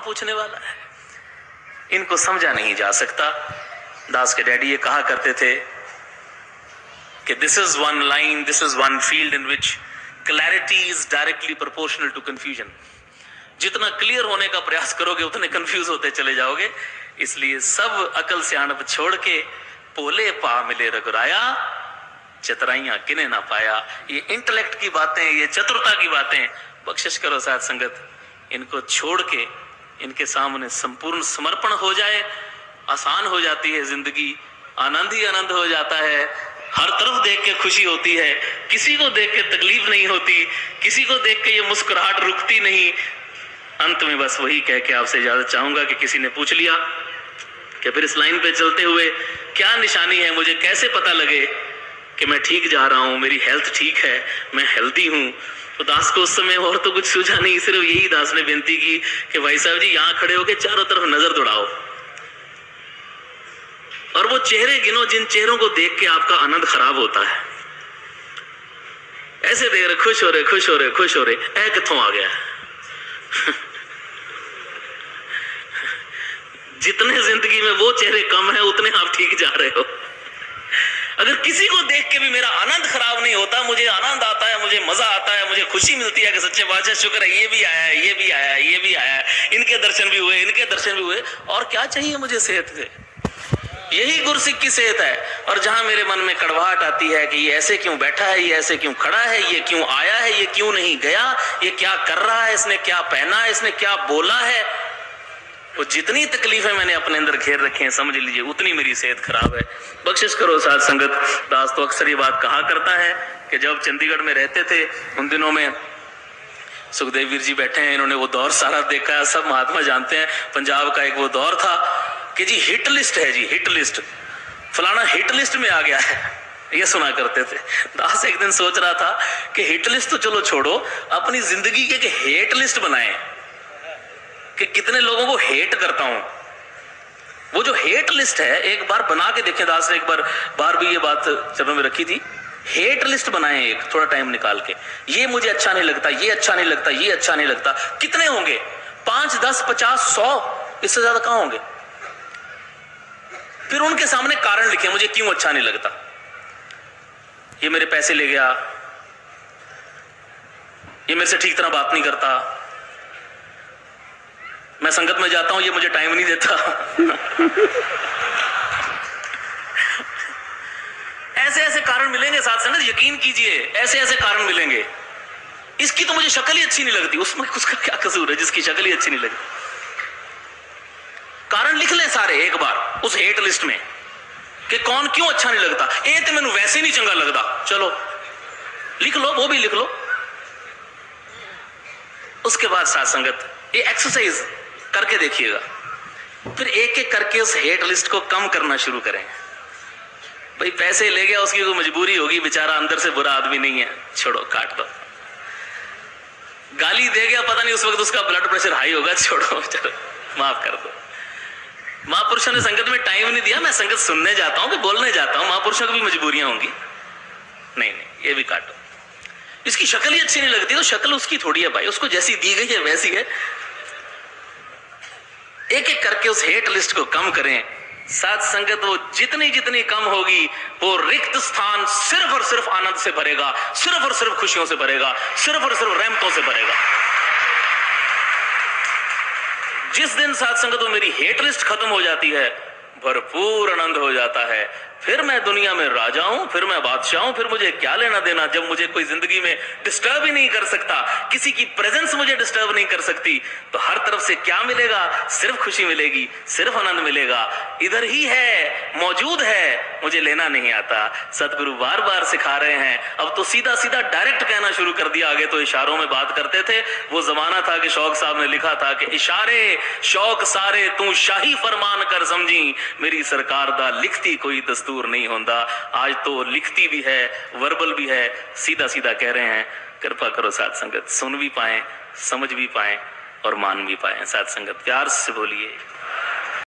पूछने वाला है। इनको समझा नहीं जा सकता। दास के डैडी ये कहा करते थे कि this is one line, this is one field in which clarity is directly proportional to confusion. जितना क्लियर होने का प्रयास करोगे उतने कंफ्यूज होते चले जाओगे। इसलिए सब अकल सियाणप छोड़ के पोले पा मिले रघुराया, चतुराइयां किने ना पाया। ये इंटेलेक्ट की बातें, ये चतुरता की बातें बख्शिश करो साथ संगत। इनको छोड़ के इनके सामने संपूर्ण समर्पण हो जाए, आसान हो जाती है जिंदगी, आनंद ही आनंद हो जाता है। हर तरफ देख के खुशी होती है, किसी को देख के तकलीफ नहीं होती, किसी को देख के ये मुस्कुराहट रुकती नहीं। अंत में बस वही कह के आपसे इजाजत चाहूंगा कि किसी ने पूछ लिया कि फिर इस लाइन पे चलते हुए क्या निशानी है, मुझे कैसे पता लगे कि मैं ठीक जा रहा हूं, मेरी हेल्थ ठीक है, मैं हेल्दी हूं। तो दास को उस समय और तो कुछ सूझा नहीं, सिर्फ यही दास ने बेनती की कि भाई साहब जी यहां खड़े होकर चारों तरफ नजर दौड़ाओ और वो चेहरे गिनो जिन चेहरों को देख के आपका आनंद खराब होता है। ऐसे देख रहे खुश हो रहे, खुश हो रहे, खुश हो रहे, ऐ कित्थों आ गया। जितने जिंदगी में वो चेहरे कम है उतने आप ठीक जा रहे हो। अगर किसी को देख के भी मेरा आनंद खराब नहीं होता, मुझे आनंद आता है, मुझे मजा आता है, मुझे खुशी मिलती है कि सच्चे बादशाह शुक्र है, ये भी आया है, ये भी आया है, ये भी आया है, इनके दर्शन भी हुए, इनके दर्शन भी हुए, और क्या चाहिए मुझे सेहत से। यही गुरसिक की सेहत है। और जहां मेरे मन में कड़वाहट आती है कि ये ऐसे क्यों बैठा है, ये ऐसे क्यों खड़ा है, ये क्यों आया है, ये क्यों नहीं गया, ये क्या कर रहा है, इसने क्या पहना है, इसने क्या बोला है, वो जितनी तकलीफें मैंने अपने अंदर घेर रखी हैं, समझ लीजिए उतनी मेरी सेहत खराब है। बख्शिश करो साथ संगत। दास तो अक्सर ये बात कहा करता है कि जब चंडीगढ़ में रहते थे उन दिनों में सुखदेव वीर जी बैठे हैं, इन्होंने वो दौर सारा देखा है, सब महात्मा जानते हैं। पंजाब का एक वो दौर था कि जी हिट लिस्ट है, जी हिट लिस्ट, फलाना हिट लिस्ट में आ गया है, ये सुना करते थे। दास एक दिन सोच रहा था कि हिट लिस्ट तो चलो छोड़ो, अपनी जिंदगी के हेट लिस्ट बनाए कि कितने लोगों को हेट करता हूं। वो जो हेट लिस्ट है एक बार बना के देखें। दास ने एक बार भी ये बात चरणों में रखी थी, हेट लिस्ट बनाए एक थोड़ा टाइम निकाल के, ये मुझे अच्छा नहीं लगता, ये अच्छा नहीं लगता, ये अच्छा नहीं लगता। कितने होंगे? 5, 10, 50, 100, इससे ज्यादा कहां होंगे। फिर उनके सामने कारण लिखे मुझे क्यों अच्छा नहीं लगता। ये मेरे पैसे ले गया, ये मेरे से ठीक तरह बात नहीं करता, मैं संगत में जाता हूं ये मुझे टाइम नहीं देता। ऐसे ऐसे कारण मिलेंगे साथ संगत, यकीन कीजिए ऐसे ऐसे कारण मिलेंगे। इसकी तो मुझे शक्ल ही अच्छी नहीं लगती, उसमें उसका क्या कसूर है जिसकी शक्ल ही अच्छी नहीं लगती। कारण लिख ले सारे एक बार उस हेट लिस्ट में कि कौन क्यों अच्छा नहीं लगता। ए तो मैनू वैसे नहीं चंगा लगता, चलो लिख लो, वो भी लिख लो। उसके बाद साथ संगत ये एक्सरसाइज करके देखिएगा, फिर एक एक करके उस हेट लिस्ट को कम करना शुरू करें। भाई पैसे ले गया, उसकी कोई मजबूरी होगी, बेचारा अंदर से बुरा आदमी नहीं है, छोड़ो काट दो। गाली दे गया, पता नहीं उस वक्त उसका ब्लड प्रेशर हाई होगा, छोड़ो चलो माफ कर दो। महापुरुषों ने संगत में टाइम नहीं दिया, मैं संगत सुनने जाता हूं कि बोलने जाता हूं, महापुरुषों की भी मजबूरियां होंगी। नहीं नहीं ये भी काटो। इसकी शक्ल ही अच्छी नहीं लगती तो शक्ल उसकी थोड़ी है भाई, उसको जैसी दी गई है वैसी है। एक एक करके उस हेट लिस्ट को कम करें। साथ संगत वो जितनी जितनी कम होगी वो रिक्त स्थान सिर्फ और सिर्फ आनंद से भरेगा, सिर्फ और सिर्फ खुशियों से भरेगा, सिर्फ और सिर्फ रहमतों से भरेगा। जिस दिन साथ संगत वो मेरी हेट लिस्ट खत्म हो जाती है, भरपूर आनंद हो जाता है। फिर मैं दुनिया में राजा हूं, फिर मैं बादशाह हूं, फिर मुझे क्या लेना देना। जब मुझे कोई जिंदगी में डिस्टर्ब ही नहीं कर सकता, किसी की प्रेजेंस मुझे डिस्टर्ब नहीं कर सकती, तो हर तरफ से क्या मिलेगा? सिर्फ खुशी मिलेगी, सिर्फ आनंद मिलेगा। इधर ही है, मौजूद है, मुझे लेना नहीं आता। सतगुरु बार बार सिखा रहे हैं। अब तो सीधा सीधा डायरेक्ट कहना शुरू कर दिया, आगे तो इशारों में बात करते थे। वो जमाना था कि शौक साहब ने लिखा था कि इशारे शौक सारे तू शाही फरमान कर समझी, मेरी सरकार दा लिखती कोई दस्तूर नहीं होता। आज तो लिखती भी है, वर्बल भी है, सीधा सीधा कह रहे हैं। कृपा करो साथ संगत, सुन भी पाए, समझ भी पाए और मान भी पाए। साथ संगत प्यार से बोलिए।